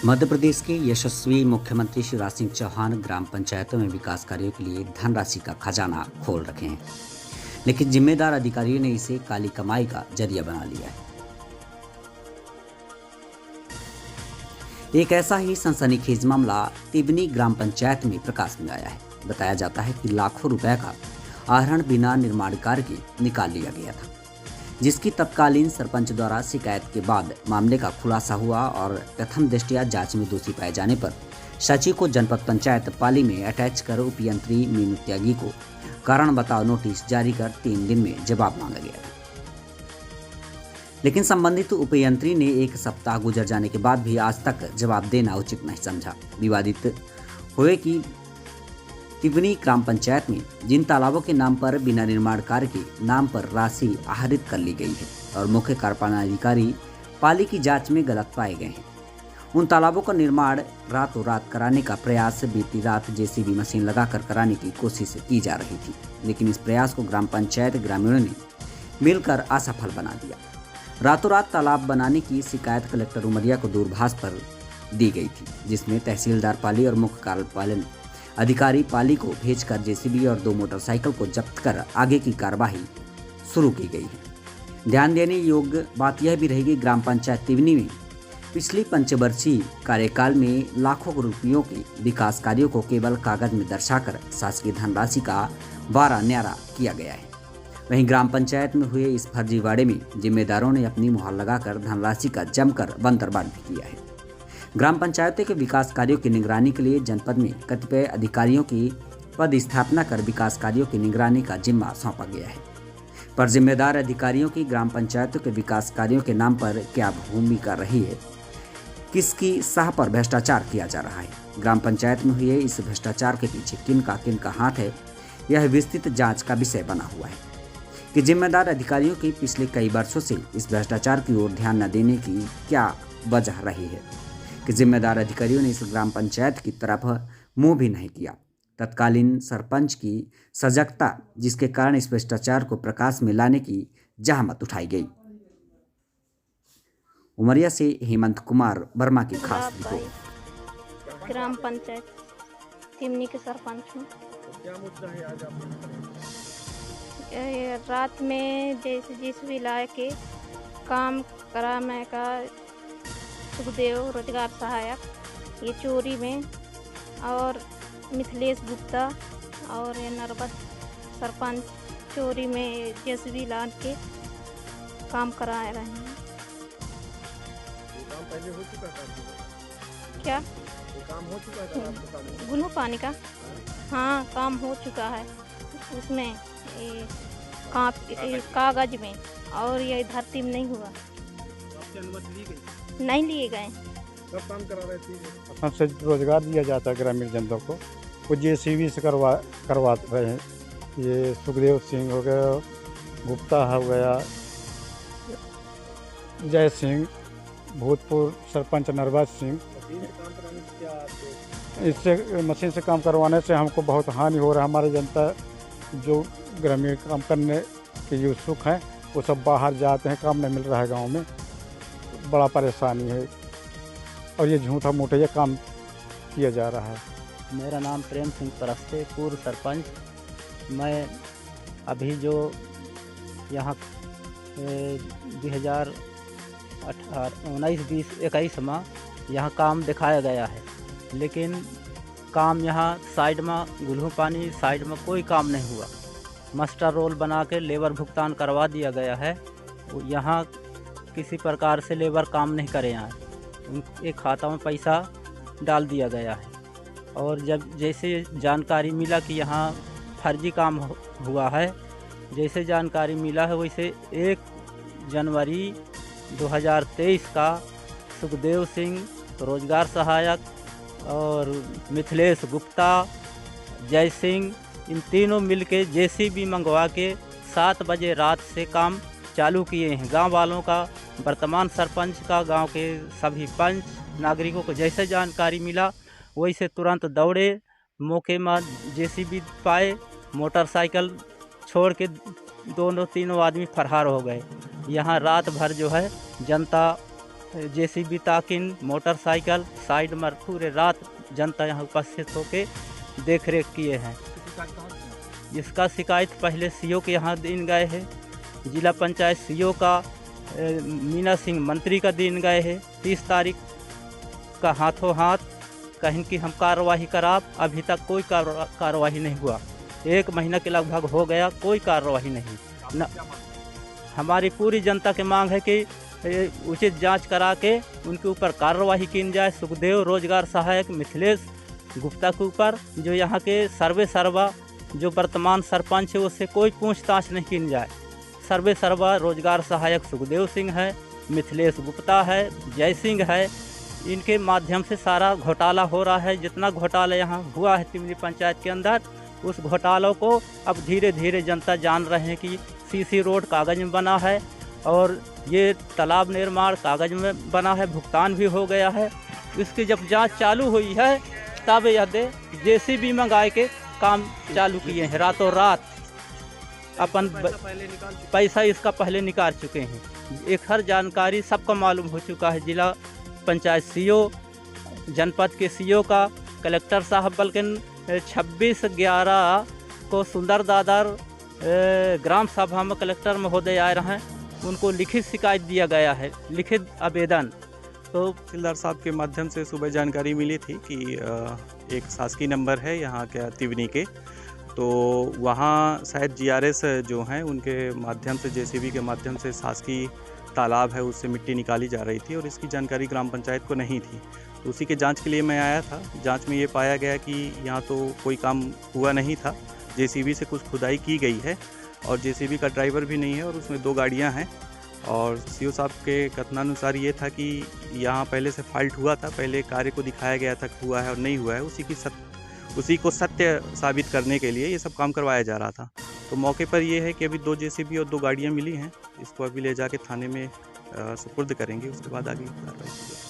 मध्य प्रदेश के यशस्वी मुख्यमंत्री शिवराज सिंह चौहान ग्राम पंचायतों में विकास कार्यों के लिए धनराशि का खजाना खोल रखे हैं, लेकिन जिम्मेदार अधिकारियों ने इसे काली कमाई का जरिया बना लिया है। एक ऐसा ही सनसनीखेज मामला तिवनी ग्राम पंचायत में प्रकाश में आया है। बताया जाता है कि लाखों रुपए का आहरण बिना निर्माण कार्य के निकाल लिया गया था, जिसकी तत्कालीन सरपंच द्वारा शिकायत के बाद मामले का खुलासा हुआ और प्रथम दृष्टया जांच में दोषी पाए जाने पर सचिव को जनपद पंचायत पाली में अटैच कर उपयंत्री मीनू त्यागी को कारण बताओ नोटिस जारी कर 3 दिन में जवाब मांगा गया था। लेकिन संबंधित उपयंत्री ने 1 सप्ताह गुजर जाने के बाद भी आज तक जवाब देना उचित नहीं समझा। विवादित हुए कि तिवनी ग्राम पंचायत में जिन तालाबों के नाम पर बिना निर्माण कार्य के नाम पर राशि आहरित कर ली गई है और मुख्य कार्यपालन अधिकारी पाली की जांच में गलत पाए गए हैं, उन तालाबों का निर्माण रातों रात कराने का प्रयास बीती रात जेसीबी मशीन लगाकर कराने की कोशिश की जा रही थी, लेकिन इस प्रयास को ग्राम पंचायत ग्रामीणों ने मिलकर असफल बना दिया। रातों रात तालाब बनाने की शिकायत कलेक्टर उमरिया को दूरभाष पर दी गई थी, जिसमें तहसीलदार पाली और मुख्य कार्यपालन अधिकारी पाली को भेजकर जेसीबी और 2 मोटरसाइकिल को जब्त कर आगे की कार्यवाही शुरू की गई है। ध्यान देने योग्य बात यह भी रहेगी, ग्राम पंचायत तिवनी में पिछली पंचवर्षीय कार्यकाल में लाखों रुपयों के विकास कार्यों को केवल कागज में दर्शाकर शासकीय धनराशि का वारा न्यारा किया गया है। वहीं ग्राम पंचायत में हुए इस फर्जीवाड़े में जिम्मेदारों ने अपनी मुहर लगाकर धनराशि का जमकर बंदरबांट भी किया है। ग्राम पंचायतों के विकास कार्यों की निगरानी के लिए जनपद में कतिपय अधिकारियों की पद स्थापना कर विकास कार्यों की निगरानी का जिम्मा सौंपा गया है, पर जिम्मेदार अधिकारियों की ग्राम पंचायतों के विकास कार्यों के नाम पर क्या भूमिका रही है, किसकी साह पर भ्रष्टाचार किया जा रहा है, ग्राम पंचायत में हुए इस भ्रष्टाचार के पीछे किन का हाथ है, यह विस्तृत जांच का विषय बना हुआ है कि जिम्मेदार अधिकारियों की पिछले कई वर्षों से इस भ्रष्टाचार की ओर ध्यान न देने की क्या वजह रही है कि जिम्मेदार अधिकारियों ने इस ग्राम पंचायत की तरफ मुंह भी नहीं किया। तत्कालीन सरपंच की सजगता जिसके कारण इस भ्रष्टाचार को प्रकाश में लाने की जहमत उठाई गई। उमरिया से हेमंत कुमार वर्मा की खास रिपोर्ट। ग्राम पंचायत तिमनी के सरपंच हूँ। रात में जैसे जिस भी लाए के काम करा मैं का सुखदेव रोजगार सहायक ये चोरी में, और मिथिलेश गुप्ता और ये नरबत सरपंच चोरी में जेसीबी लाद के काम करा रहे हैं। काम पहले हो चुका था क्या ये काम हो चुका था आपके सामने? गुनू पानी का हाँ काम हो चुका है, उसमें ये कागज में, और ये धरती में नहीं हुआ। आपसे अनुमति ली गई? नहीं लिए गए। कब काम करा रहे थे? हमसे रोजगार दिया जाता है ग्रामीण जनता को, वो जेसीबी से करवा रहे हैं। ये सुखदेव सिंह हो गया, गुप्ता हो गया, जय सिंह, भूतपूर्व सरपंच नरबत सिंह। मशीन से काम कराने से क्या आपको? इससे मशीन से काम करवाने से हमको बहुत हानि हो रहा है। हमारी जनता जो ग्रामीण काम करने के उत्सुक हैं वो सब बाहर जाते हैं, काम नहीं मिल रहा है गांव में, बड़ा परेशानी है और ये झूठा मूठा ये काम किया जा रहा है। मेरा नाम प्रेम सिंह परस्ते, पूर्व सरपंच। मैं अभी जो यहाँ 2019-20 में यहाँ काम दिखाया गया है, लेकिन काम यहाँ साइड में गुल्हू पानी साइड में कोई काम नहीं हुआ। मास्टर रोल बना के लेबर भुगतान करवा दिया गया है। यहाँ किसी प्रकार से लेबर काम नहीं करे, यहाँ उनके खाता में पैसा डाल दिया गया है। और जब जैसे जानकारी मिला कि यहाँ फर्जी काम हुआ है, जैसे जानकारी मिला है वैसे 1 जनवरी 2023 का सुखदेव सिंह रोजगार सहायक और मिथिलेश गुप्ता, जय सिंह, इन तीनों मिलके जेसीबी मंगवा के 7 बजे रात से काम चालू किए हैं। गांव वालों का, वर्तमान सरपंच का, गांव के सभी पंच नागरिकों को जैसे जानकारी मिला वैसे तुरंत दौड़े, मौके में जेसीबी पाए, मोटरसाइकिल छोड़ के 2-3 आदमी फरार हो गए। यहाँ रात भर जो है जनता जेसीबी ताकिन मोटरसाइकिल साइड में पूरे रात जनता यहाँ उपस्थित होकर देख रेख किए हैं। इसका शिकायत पहले सीओ के यहाँ दिन गए हैं, जिला पंचायत सीओ का मीना सिंह मंत्री का दिन गए हैं। 30 तारीख का हाथों हाथ कहीं कि हम कार्रवाई कराब, अभी तक कोई कार्रवाई नहीं हुआ। 1 महीना के लगभग हो गया, कोई कार्रवाई नहीं। न हमारी पूरी जनता की मांग है कि उचित जांच करा के उनके ऊपर कार्रवाई की जाए। सुखदेव रोजगार सहायक मिथिलेश गुप्ता के ऊपर, जो यहाँ के सर्वा जो वर्तमान सरपंच है, उससे कोई पूछताछ नहीं की जाए। सर्वा रोजगार सहायक सुखदेव सिंह है, मिथिलेश गुप्ता है, जय सिंह है। इनके माध्यम से सारा घोटाला हो रहा है। जितना घोटाला यहाँ हुआ है तिमनी पंचायत के अंदर, उस घोटालों को अब धीरे धीरे जनता जान रहे हैं कि सीसी रोड कागज़ में बना है और ये तालाब निर्माण कागज़ में बना है, भुगतान भी हो गया है। इसकी जब जांच चालू हुई है तब यह जेसीबी मंगाए के काम चालू किए हैं। रातों रात अपन पैसा इसका पहले निकाल चुके हैं। एक हर जानकारी सबको मालूम हो चुका है। जिला पंचायत सीओ, जनपद के सीओ का, कलेक्टर साहब बल्कि 26/11 को सुंदर दादर ग्राम सभा में कलेक्टर महोदय आए रहे हैं, उनको लिखित शिकायत दिया गया है, लिखित आवेदन। तो तहसीलदार साहब के माध्यम से सुबह जानकारी मिली थी कि एक शासकीय नंबर है यहाँ के तिवनी के, तो वहाँ शायद जीआरएस जो हैं उनके माध्यम से, जेसीबी के माध्यम से शासकीय तालाब है उससे मिट्टी निकाली जा रही थी और इसकी जानकारी ग्राम पंचायत को नहीं थी। तो उसी के जांच के लिए मैं आया था। जांच में ये पाया गया कि यहाँ तो कोई काम हुआ नहीं था, जेसीबी से कुछ खुदाई की गई है और जेसीबी का ड्राइवर भी नहीं है और उसमें 2 गाड़ियाँ हैं। और सीओ साहब के कथनानुसार ये था कि यहाँ पहले से फॉल्ट हुआ था, पहले कार्य को दिखाया गया था कि हुआ है और नहीं हुआ है, उसी को सत्य साबित करने के लिए ये सब काम करवाया जा रहा था। तो मौके पर ये है कि अभी 2 जेसीबी और 2 गाड़ियाँ मिली हैं, इसको अभी ले जाके थाने में सुपुर्द करेंगे, उसके बाद आगे कार्रवाई की जाएगी।